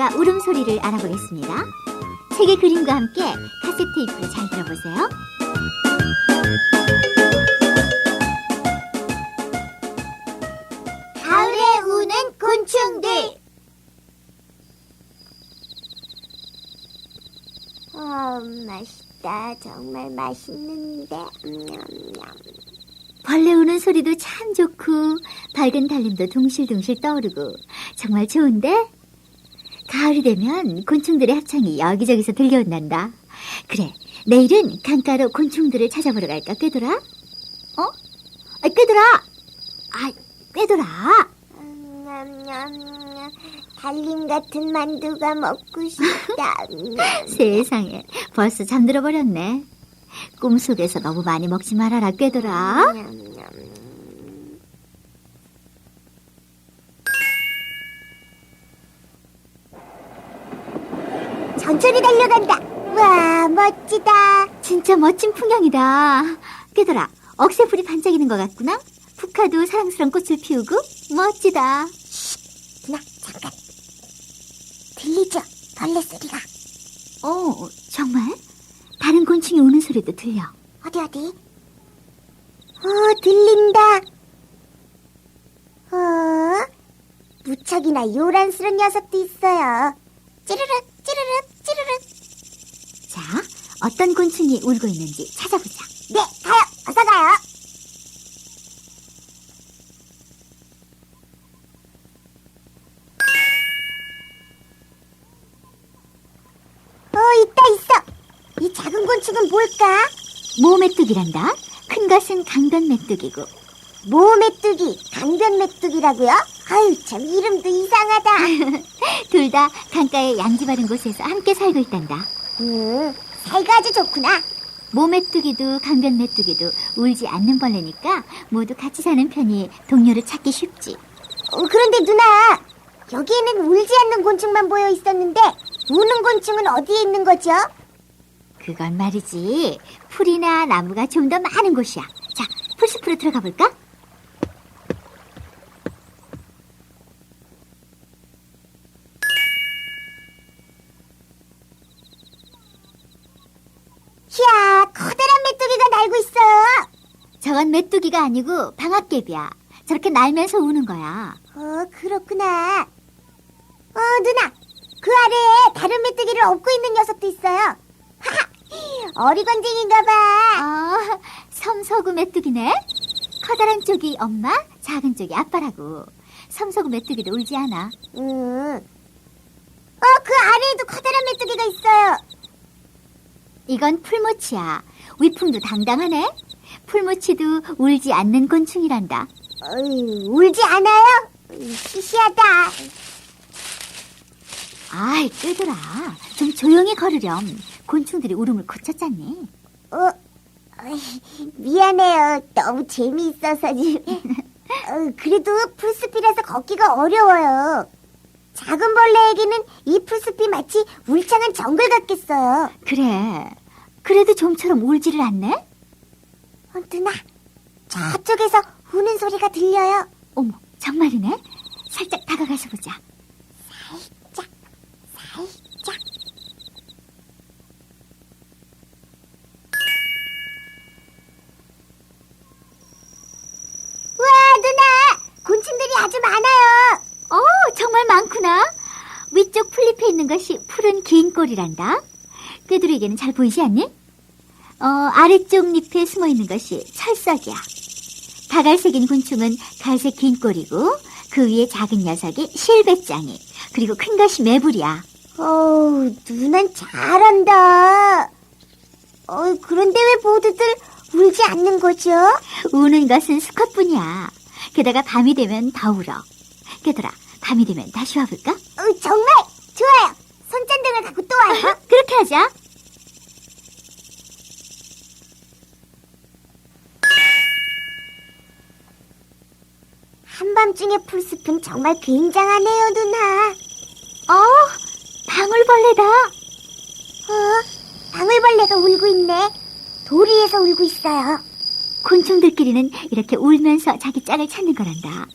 소리와 울음소리를 알아보겠습니다. 책의 그림과 함께 카세트 테이프를 잘 들어보세요. 가을에 우는 곤충들. 맛있다. 정말 맛있는데. 벌레 우는 소리도 참 좋고 밝은 달림도 둥실둥실 떠오르고 정말 좋은데? 가을이 되면 곤충들의 합창이 여기저기서 들려온단다. 그래, 내일은 강가로 곤충들을 찾아보러 갈까, 꾀돌아? 꾀돌아! 꾀돌아! 달림 같은 만두가 먹고 싶다. 세상에, 벌써 잠들어 버렸네. 꿈속에서 너무 많이 먹지 말아라, 꾀돌아. 천천히 달려간다. 와, 멋지다. 진짜 멋진 풍경이다. 꾀돌아, 억새불이 반짝이는 것 같구나. 푸카도 사랑스러운 꽃을 피우고 멋지다. 누나, 잠깐. 들리죠? 벌레 소리가. 정말? 다른 곤충이 우는 소리도 들려. 어디? 들린다. 무척이나 요란스러운 녀석도 있어요. 찌르륵, 찌르륵, 찌르륵. 자, 어떤 곤충이 울고 있는지 찾아보자. 네, 가요. 어서 가요. 있어. 이 작은 곤충은 뭘까? 모메뚜기란다. 큰 것은 강변 메뚜기고. 모메뚜기, 강변 메뚜기라고요? 아유, 참 이름도 이상하다. 둘 다 강가의 양지 바른 곳에서 함께 살고 있단다. 사이가 아주 좋구나. 모메뚜기도 강변 메뚜기도 울지 않는 벌레니까 모두 같이 사는 편이 동료를 찾기 쉽지. 그런데 누나, 여기에는 울지 않는 곤충만 보여 있었는데 우는 곤충은 어디에 있는 거죠? 그건 말이지, 풀이나 나무가 좀 더 많은 곳이야. 자, 풀숲으로 들어가 볼까? 이야, 커다란 메뚜기가 날고 있어요. 저건 메뚜기가 아니고 방앗개비야. 저렇게 날면서 우는 거야. 그렇구나. 누나, 그 아래에 다른 메뚜기를 업고 있는 녀석도 있어요. 하하, 어리광쟁인가 봐. 섬서구 메뚜기네. 커다란 쪽이 엄마, 작은 쪽이 아빠라고. 섬서구 메뚜기도 울지 않아. 그 아래에도 커다란 메뚜기가 있어요. 이건 풀무치야. 위풍도 당당하네. 풀무치도 울지 않는 곤충이란다. 울지 않아요? 시시하다. 아이, 꾀돌아. 좀 조용히 걸으렴. 곤충들이 울음을 고쳤잖니. 미안해요. 너무 재미있어서. 그래도 풀숲이라서 걷기가 어려워요. 작은 벌레에게는 이 풀숲이 마치 울창한 정글 같겠어요. 그래. 그래도 좀처럼 울지를 않네? 누나, 저쪽에서 우는 소리가 들려요. 어머, 정말이네? 살짝 다가가서 보자. 살짝. 우와, 누나! 곤충들이 아주 많아요. 정말 많구나. 위쪽 풀잎에 있는 것이 푸른 긴 꼬리란다. 꾀돌이에게는 잘 보이지 않니? 아래쪽 잎에 숨어 있는 것이 철석이야. 다갈색인 곤충은 갈색 긴 꼬리고 그 위에 작은 녀석이 실배짱이, 그리고 큰 것이 매불이야. 누난 잘한다. 그런데 왜 모두들 울지 않는 거죠? 우는 것은 수컷뿐이야. 게다가 밤이 되면 더 울어. 꾀돌아, 밤이 되면 다시 와볼까? 정말 좋아요. 손전등을 갖고 또 와요. 그렇게 하자. 한밤중의 풀숲은 정말 굉장하네요, 누나. 방울벌레다. 방울벌레가 울고 있네. 돌 위에서 울고 있어요. 곤충들끼리는 이렇게 울면서 자기 짝을 찾는 거란다.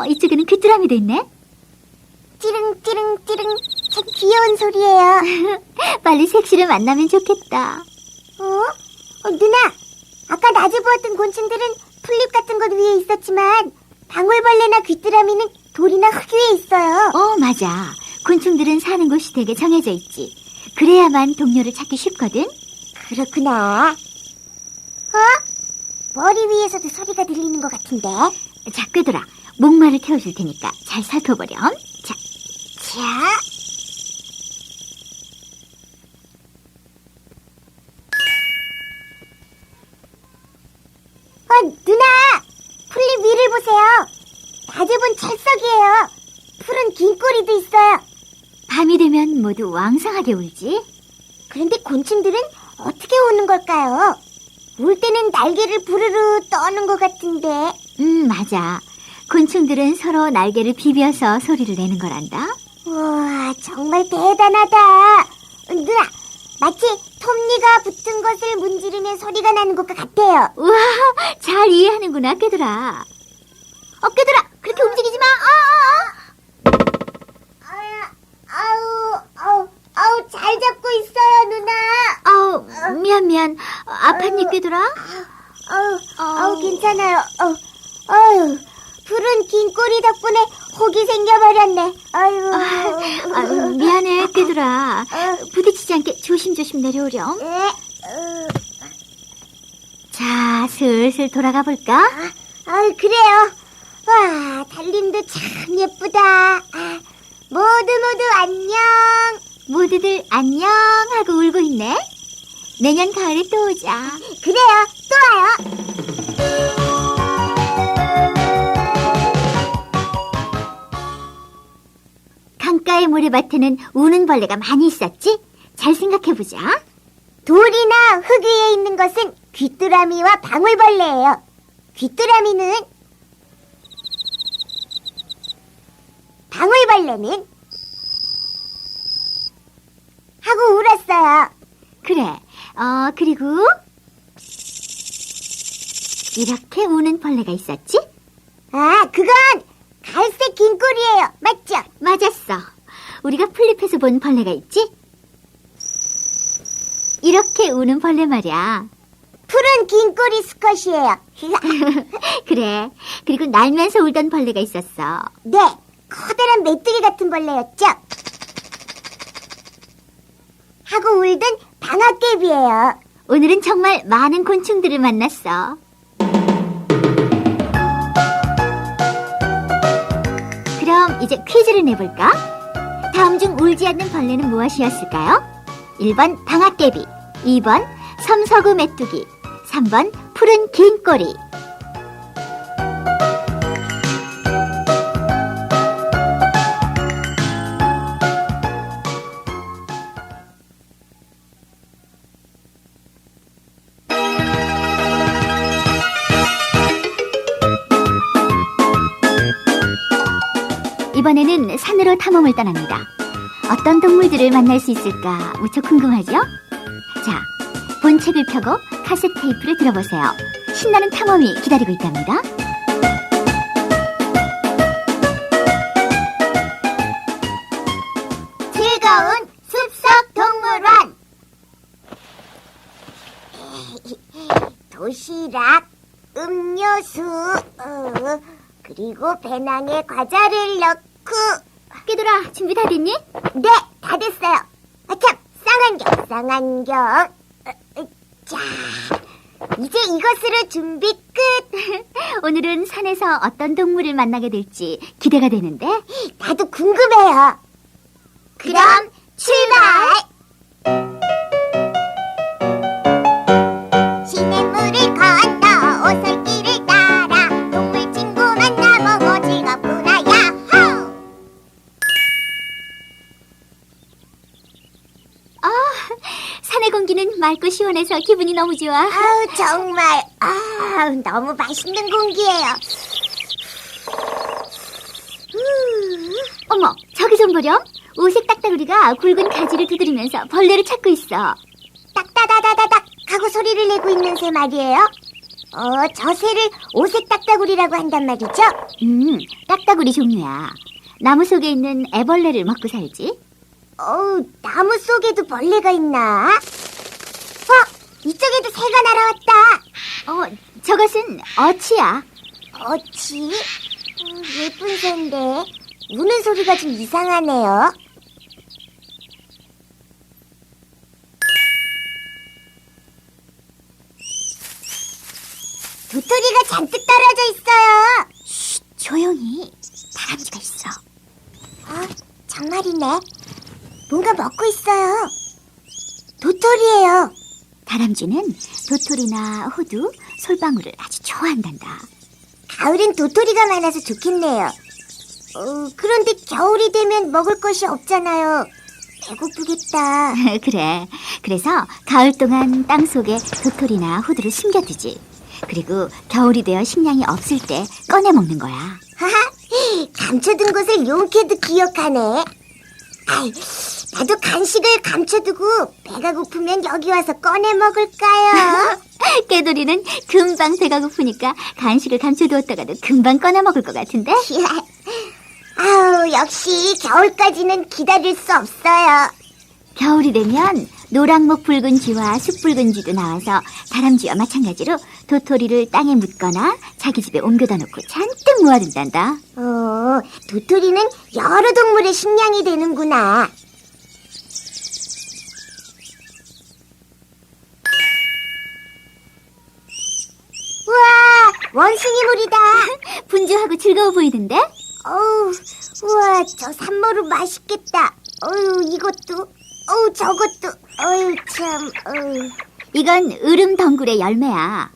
이쪽에는 귀뚜라미도 있네. 찌릉 찌릉 찌릉. 귀여운 소리예요. 빨리 색시를 만나면 좋겠다. 누나, 아까 낮에 보았던 곤충들은 풀잎 같은 곳 위에 있었지만 방울벌레나 귀뚜라미는 돌이나 흙 위에 있어요. 맞아. 곤충들은 사는 곳이 되게 정해져 있지. 그래야만 동료를 찾기 쉽거든. 그렇구나. 머리 위에서도 소리가 들리는 것 같은데. 자, 끄들아. 목마를 태워줄 테니까 잘 살펴보렴. 자, 누나! 풀잎 위를 보세요. 낮에 본 찰석이에요. 푸른 긴 꼬리도 있어요. 밤이 되면 모두 왕성하게 울지. 그런데 곤충들은 어떻게 우는 걸까요? 울 때는 날개를 부르르 떠는 것 같은데. 맞아. 곤충들은 서로 날개를 비벼서 소리를 내는 거란다. 우와, 정말 대단하다. 누나, 마치 톱니가 붙은 것을 문지르면 소리가 나는 것과 같아요. 우와, 잘 이해하는구나, 꾀들아. 꾀들아, 그렇게 움직이지 마. 아우, 잘 잡고 있어요, 누나. 미안. 아팠니, 꾀들아? 괜찮아요. 푸른 긴 꼬리 덕분에 혹이 생겨버렸네. 미안해, 꾀들아. 부딪히지 않게 조심조심 내려오렴. 자, 슬슬 돌아가 볼까? 그래요. 와, 달림도 참 예쁘다. 모두 안녕. 모두들 안녕 하고 울고 있네. 내년 가을에 또 오자. 그래요, 또 와요. 강가의 모래밭에는 우는 벌레가 많이 있었지? 잘 생각해보자. 돌이나 흙 위에 있는 것은 귀뚜라미와 방울벌레예요. 귀뚜라미는, 방울벌레는 하고 울었어요. 그래. 그리고 이렇게 우는 벌레가 있었지? 그건 갈색 긴 꼬리예요. 맞죠? 맞았어. 우리가 풀잎에서 본 벌레가 있지? 이렇게 우는 벌레 말이야. 푸른 긴 꼬리 수컷이에요. 그래. 그리고 날면서 울던 벌레가 있었어. 네, 커다란 메뚜기 같은 벌레였죠. 하고 울던 방앗개비예요. 오늘은 정말 많은 곤충들을 만났어. 그럼 이제 퀴즈를 내볼까? 다음 중 울지 않는 벌레는 무엇이었을까요? 1번 방앗개비, 2번 섬서구 메뚜기, 3번 푸른 긴 꼬리. 이번에는 산으로 탐험을 떠납니다. 어떤 동물들을 만날 수 있을까 무척 궁금하죠? 자, 본책을 펴고 카세트 테이프를 들어보세요. 신나는 탐험이 기다리고 있답니다. 즐거운 숲속 동물원. 도시락, 음료수, 그리고 배낭에 과자를 넣고. 꾀들아, 준비 다 됐니? 네, 다 됐어요. 참, 쌍안경. 자, 이제 이것으로 준비 끝. 오늘은 산에서 어떤 동물을 만나게 될지 기대가 되는데. 나도 궁금해요. 그럼 출발! 시냇물을 건너 오솔길을 따라 동물 친구 만나보고 즐겁구나 야호! 산의 공기는 맑고 시원해서 기분이 너무 좋아. 아우 정말 너무 맛있는 공기예요. 어머, 저기 좀 보렴. 오색 딱따구리가 굵은 가지를 두드리면서 벌레를 찾고 있어. 딱따다다다닥 하고 소리를 내고 있는 새 말이에요. 저 새를 오색 딱따구리라고 한단 말이죠. 딱따구리 종류야. 나무 속에 있는 애벌레를 먹고 살지. 나무 속에도 벌레가 있나? 이쪽에도 새가 날아왔다. 저것은 어치야. 어치? 예쁜 새인데 우는 소리가 좀 이상하네요. 도토리가 잔뜩 떨어져 있어요. 쉿, 조용히. 다람쥐가 있어. 정말이네. 뭔가 먹고 있어요. 도토리예요. 다람쥐는 도토리나 호두, 솔방울을 아주 좋아한단다. 가을엔 도토리가 많아서 좋겠네요. 그런데 겨울이 되면 먹을 것이 없잖아요. 배고프겠다. 그래. 그래서 가을 동안 땅속에 도토리나 호두를 숨겨두지. 그리고 겨울이 되어 식량이 없을 때 꺼내 먹는 거야. 하하, 감춰둔 것을 용케도 기억하네. 나도 간식을 감춰두고 배가 고프면 여기 와서 꺼내 먹을까요? 깨돌이는 금방 배가 고프니까 간식을 감춰두었다가도 금방 꺼내 먹을 것 같은데? 역시 겨울까지는 기다릴 수 없어요. 겨울이 되면 노랑목 붉은 쥐와 숯붉은 쥐도 나와서 다람쥐와 마찬가지로 도토리를 땅에 묻거나 자기 집에 옮겨다 놓고 잔뜩 모아둔단다. 도토리는 여러 동물의 식량이 되는구나. 우와, 원숭이물이다. 분주하고 즐거워 보이던데? 우와, 저 산모루 맛있겠다. 이것도, 저것도, 참, 이건 으름덩굴의 열매야.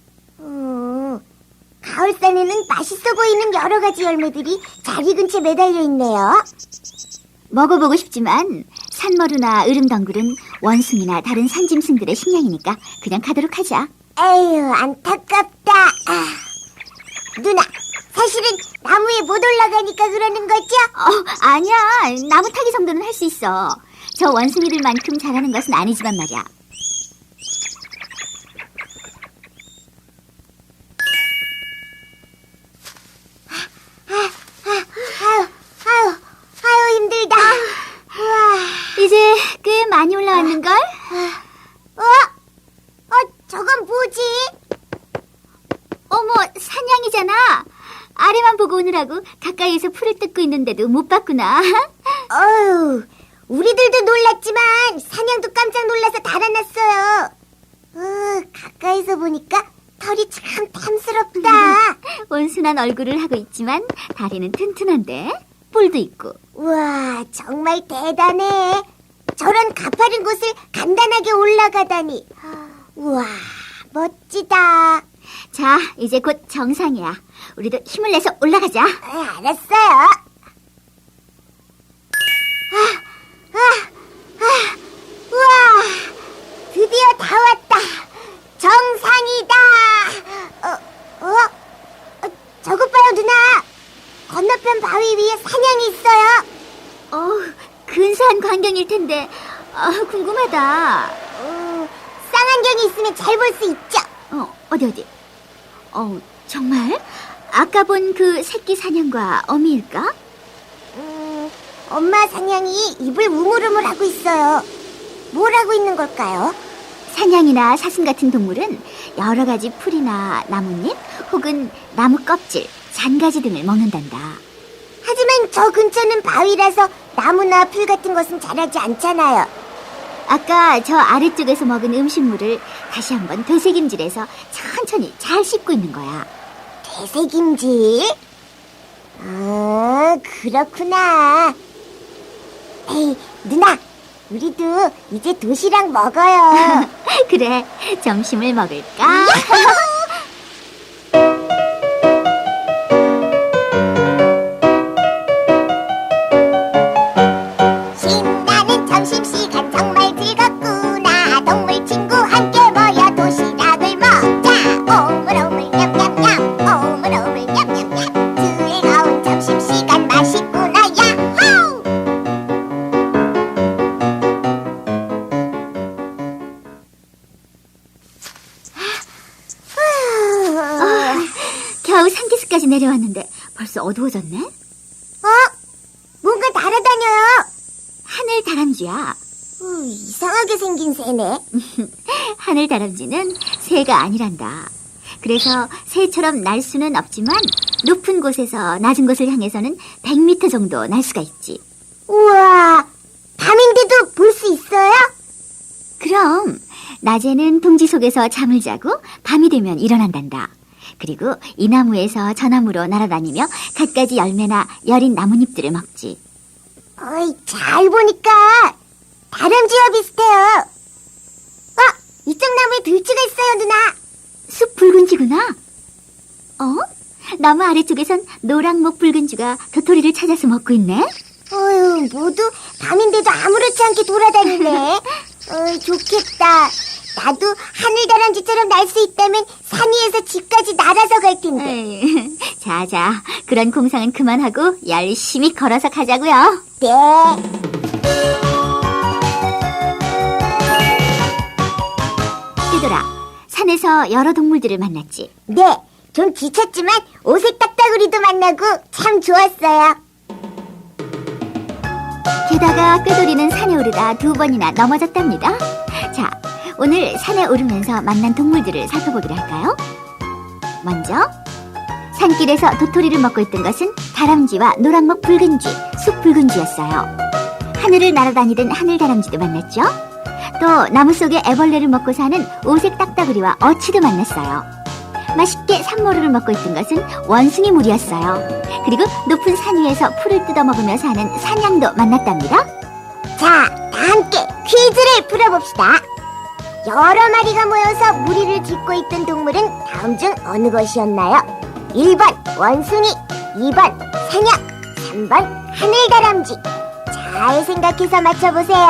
가을산에는 맛있어 보이는 여러 가지 열매들이 자리 근처에 매달려 있네요. 먹어보고 싶지만 산머루나 으름덩굴은 원숭이나 다른 산짐승들의 식량이니까 그냥 가도록 하자. 에휴, 안타깝다. 누나, 사실은 나무에 못 올라가니까 그러는 거죠? 아니야. 나무 타기 정도는 할 수 있어. 저 원숭이들만큼 잘하는 것은 아니지만 말이야. 아유, 힘들다. 우와. 이제 꽤 많이 올라왔는걸? 저건 뭐지? 어머, 사냥이잖아. 아래만 보고 오느라고 가까이에서 풀을 뜯고 있는데도 못 봤구나. 우리들도 놀랐지만 사냥도 깜짝 놀라서 달아났어요. 가까이서 보니까 털이 참 탐스럽다. 온순한 얼굴을 하고 있지만 다리는 튼튼한데 뿔도 있고. 우와, 정말 대단해. 저런 가파른 곳을 간단하게 올라가다니. 우와, 멋지다. 자, 이제 곧 정상이야. 우리도 힘을 내서 올라가자. 알았어요. 우와, 드디어 다 왔다. 정상이다. 저것 봐요, 누나. 건너편 바위 위에 사냥이 있어요. 근사한 광경일 텐데. 궁금하다. 쌍안경이 있으면 잘 볼 수 있죠. 어디? 정말? 아까 본 그 새끼 사냥과 어미일까? 엄마 사냥이 입을 우물우물하고 있어요. 뭘 하고 있는 걸까요? 사냥이나 사슴 같은 동물은 여러 가지 풀이나 나뭇잎 혹은 나무 껍질, 잔가지 등을 먹는단다. 하지만 저 근처는 바위라서 나무나 풀 같은 것은 자라지 않잖아요. 아까 저 아래쪽에서 먹은 음식물을 다시 한번 되새김질해서 천천히 잘 씹고 있는 거야. 되새김질? 그렇구나. 에이, 누나, 우리도 이제 도시락 먹어요. 그래, 점심을 먹을까? 신나는 점심시간 정말 즐겁구나. 동물 친구 함께 모여 도시락을 먹자. 오물오물 냠냠냠, 오물오물 냠냠냠. 즐거운 점심시간 맛있구나. 야호! 겨우 산기슭까지 내려왔는데 벌써 어두워졌네? 뭔가 날아다녀요. 하늘 다람쥐 하늘다람쥐야. 이상하게 생긴 새네. 하늘다람쥐는 새가 아니란다. 그래서 새처럼 날 수는 없지만 높은 곳에서 낮은 곳을 향해서는 100m 정도 날 수가 있지. 우와, 밤인데도 볼 수 있어요? 그럼 낮에는 둥지 속에서 잠을 자고 밤이 되면 일어난단다. 그리고 이 나무에서 저 나무로 날아다니며 갖가지 열매나 여린 나뭇잎들을 먹지. 어이, 잘 보니까 다람쥐와 비슷해요. 이쪽 나무에 들쥐가 있어요, 누나. 숲 붉은쥐구나. 나무 아래쪽에선 노랑목 붉은쥐가 도토리를 찾아서 먹고 있네. 어휴, 모두 밤인데도 아무렇지 않게 돌아다니네. 좋겠다. 나도 하늘다람쥐처럼 날 수 있다면 산 위에서 집까지 날아서 갈 텐데. 에이, 자자, 그런 공상은 그만하고 열심히 걸어서 가자고요. 네. 얘들아, 산에서 여러 동물들을 만났지. 네, 좀 지쳤지만 오색 딱따구리도 만나고 참 좋았어요. 게다가 꾀돌이는 산에 오르다 2번이나 넘어졌답니다. 자, 오늘 산에 오르면서 만난 동물들을 살펴보기로 할까요? 먼저 산길에서 도토리를 먹고 있던 것은 다람쥐와 노랑목 붉은쥐, 숲 붉은쥐였어요. 하늘을 날아다니던 하늘다람쥐도 만났죠. 또 나무 속에 애벌레를 먹고 사는 오색 딱따구리와 어치도 만났어요. 맛있게 산모루를 먹고 있던 것은 원숭이 무리였어요. 그리고 높은 산 위에서 풀을 뜯어먹으며 사는 사냥도 만났답니다. 자, 다 함께 퀴즈를 풀어봅시다. 여러 마리가 모여서 무리를 짓고 있던 동물은 다음 중 어느 것이었나요? 1번 원숭이, 2번 사냥, 3번 하늘다람쥐. 잘 생각해서 맞춰보세요.